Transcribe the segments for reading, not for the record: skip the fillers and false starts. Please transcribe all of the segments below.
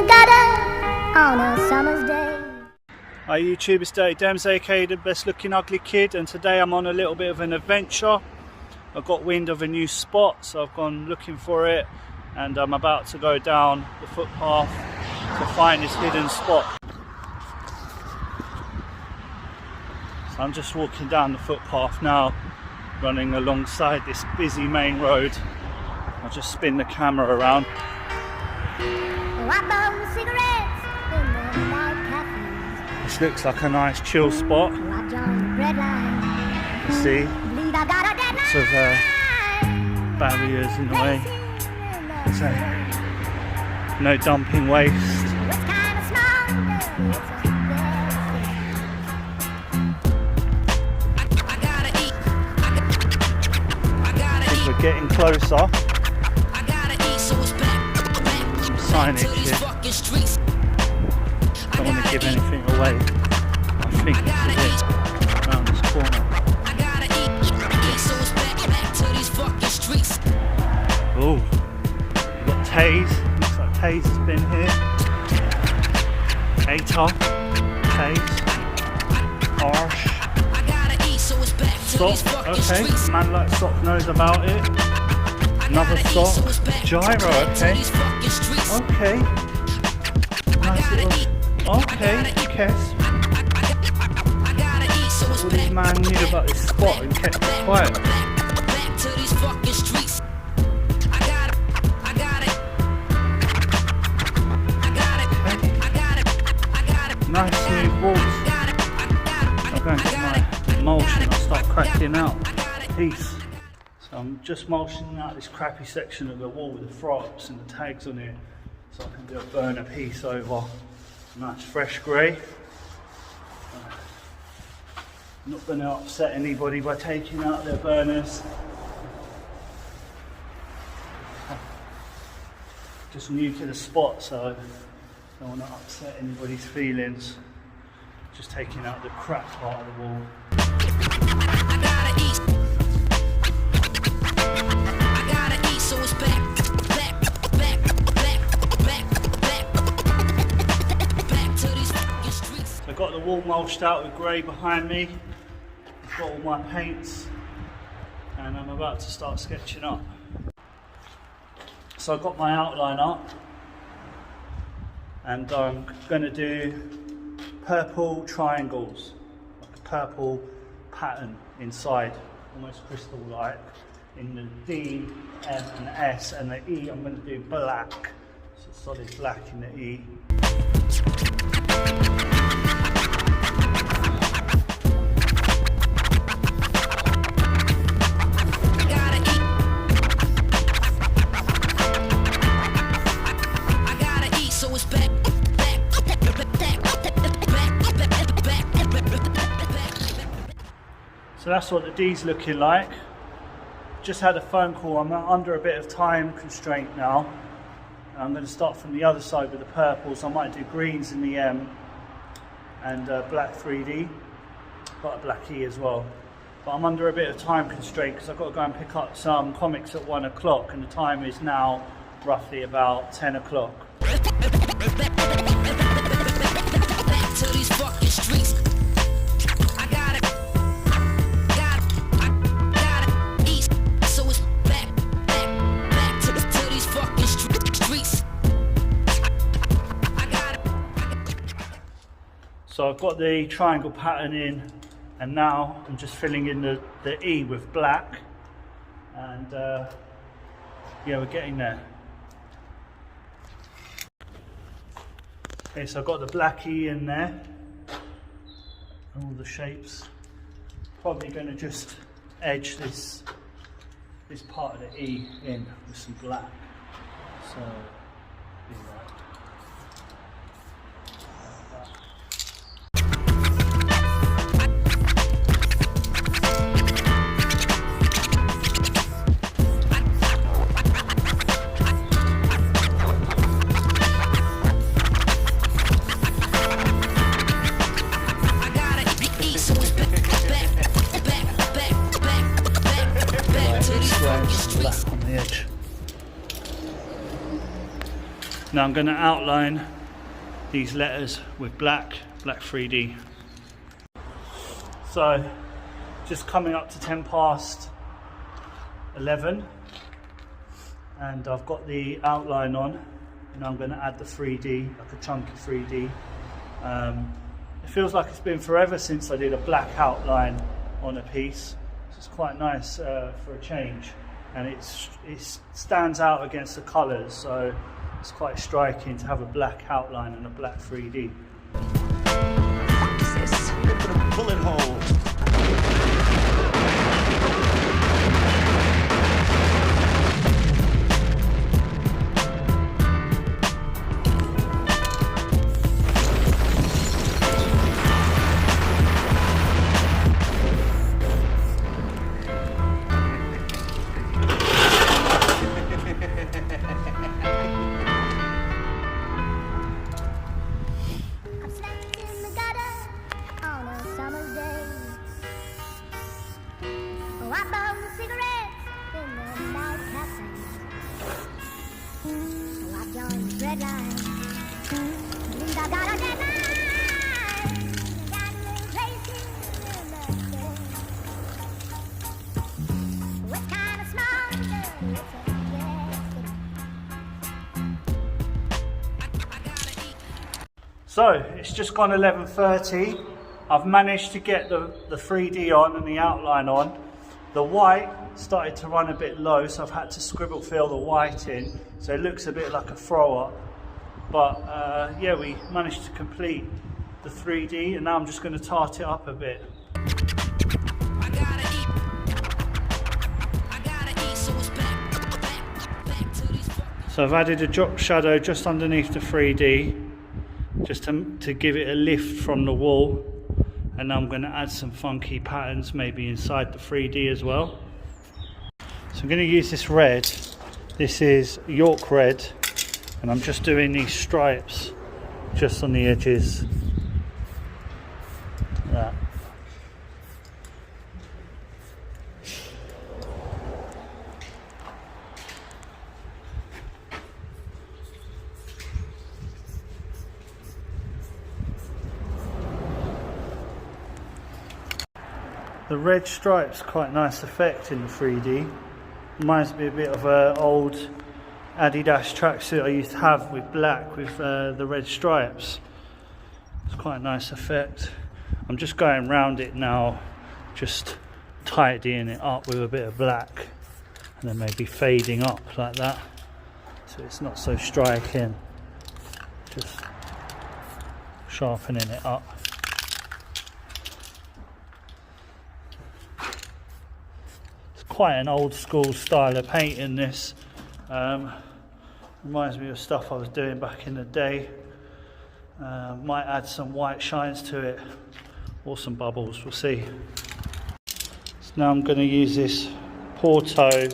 the gutter on a summer's day. Hi YouTube, it's Dirty Dems, aka the best looking ugly kid, and today I'm on a little bit of an adventure. I got wind of a new spot, so I've gone looking for it, and I'm about to go down the footpath to find this hidden spot. So I'm just walking down the footpath now, running alongside this busy main road. I'll just spin the camera around. This looks like a nice chill spot. You see, lots of barriers in the way. So, no dumping waste. We're getting closer. Some signage here. Don't want to give anything away. I think this is it, around this corner. Oh, we've got Taze. Looks like Taze has been here. THETA, Taze, Arsh. Sock, okay. Man like Sock knows about it. Another Sock. Gyro, okay. Okay. Nice little. Okay, Kes. All this man knew about this spot and kept it quiet. Nice smooth walls. I'm going to get my mulching and I'll start cracking out a piece. So I'm just mulching out this crappy section of the wall with the frops and the tags on it, so I can do a burner piece over. Nice fresh grey. Not going to upset anybody by taking out their burners. Just new to the spot, so I don't want to upset anybody's feelings. Just taking out the crap part of the wall. So I've got the wall mulched out with grey behind me. I've got all my paints and I'm about to start sketching up. So I've got my outline up and I'm going to do purple triangles, like a purple pattern inside, almost crystal-like, in the D, M and S, and the E I'm going to do black, so solid black in the E. So that's what the D's looking like. Just had a phone call. I'm under a bit of time constraint now. I'm going to start from the other side with the purples. I might do greens in the M and black 3D. Got a black E as well. But I'm under a bit of time constraint because I've got to go and pick up some comics at 1 o'clock and the time is now roughly about 10 o'clock. So I've got the triangle pattern in, and now I'm just filling in the E with black, and yeah, we're getting there. Okay, so I've got the black E in there, and all the shapes. Probably going to just edge this part of the E in with some black. So, do that. Black on the edge. Now I'm going to outline these letters with black 3D. So just coming up to 10 past 11, and I've got the outline on, and I'm going to add the 3D, like a chunky 3D. It feels like it's been forever since I did a black outline on a piece, so it's quite nice for a change, and it stands out against the colours, so it's quite striking to have a black outline and a black 3D. Bullet hole. I've slept in the gutter on a summer's day. Oh, I burned cigarettes in the night cafes. Oh, I joined the red line. Means I got a deadline. Got me racing in the day. It's kind of small, it's a So it's just gone 11:30. I've managed to get the 3D on and the outline on. The white started to run a bit low, so I've had to scribble fill the white in, so it looks a bit like a throw up. But yeah, we managed to complete the 3D, and now I'm just going to tart it up a bit. So I've added a drop shadow just underneath the 3D, just to give it a lift from the wall, and I'm going to add some funky patterns maybe inside the 3D as well. So I'm going to use this red. This is York red, and I'm just doing these stripes just on the edges like that. The red stripe's quite a nice effect in the 3D. Reminds me a bit of an old Adidas tracksuit I used to have with black with the red stripes. It's quite a nice effect. I'm just going round it now, just tidying it up with a bit of black, and then maybe fading up like that, so it's not so striking. Just sharpening it up. Quite an old school style of painting this. Reminds me of stuff I was doing back in the day. Might add some white shines to it or some bubbles, we'll see. So now I'm going to use this Porto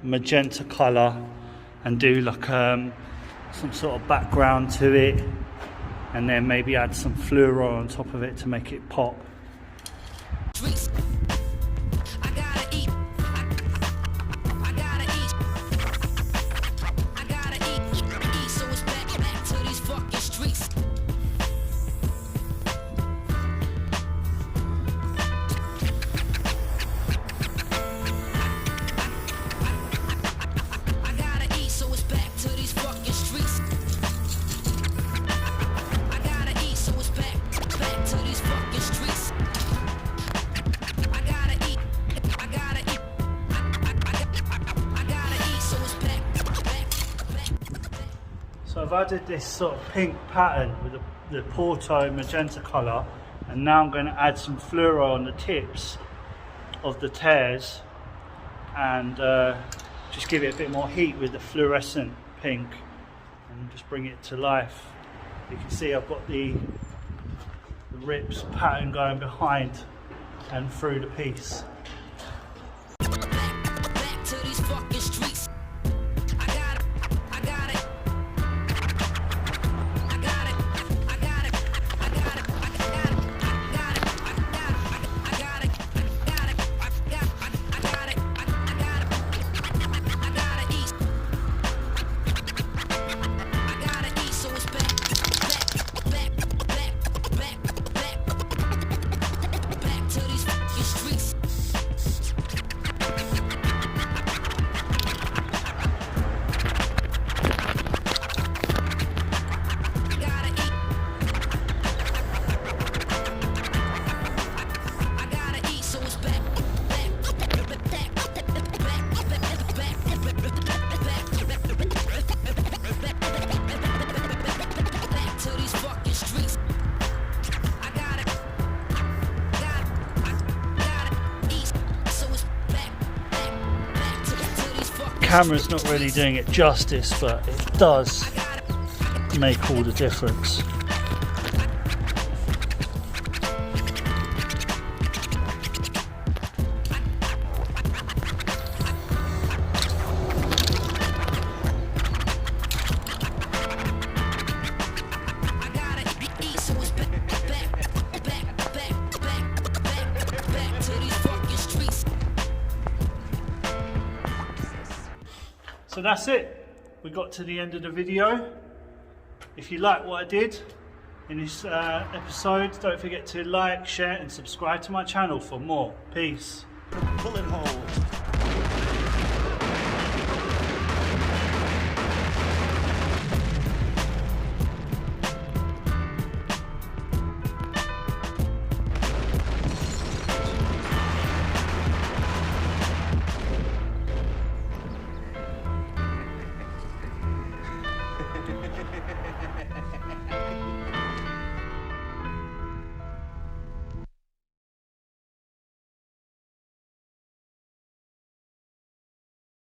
magenta colour and do like some sort of background to it, and then maybe add some fluoro on top of it to make it pop. So I've added this sort of pink pattern with the Porto magenta colour, and now I'm going to add some fluoro on the tips of the tears, and just give it a bit more heat with the fluorescent pink and just bring it to life. You can see I've got the rips pattern going behind and through the piece. Back to these fucking streets. camera's not really doing it justice, but it does make all the difference. So that's it. We got to the end of the video. If you like what I did in this episode, don't forget to like, share and subscribe to my channel for more. Peace. Bullet hole.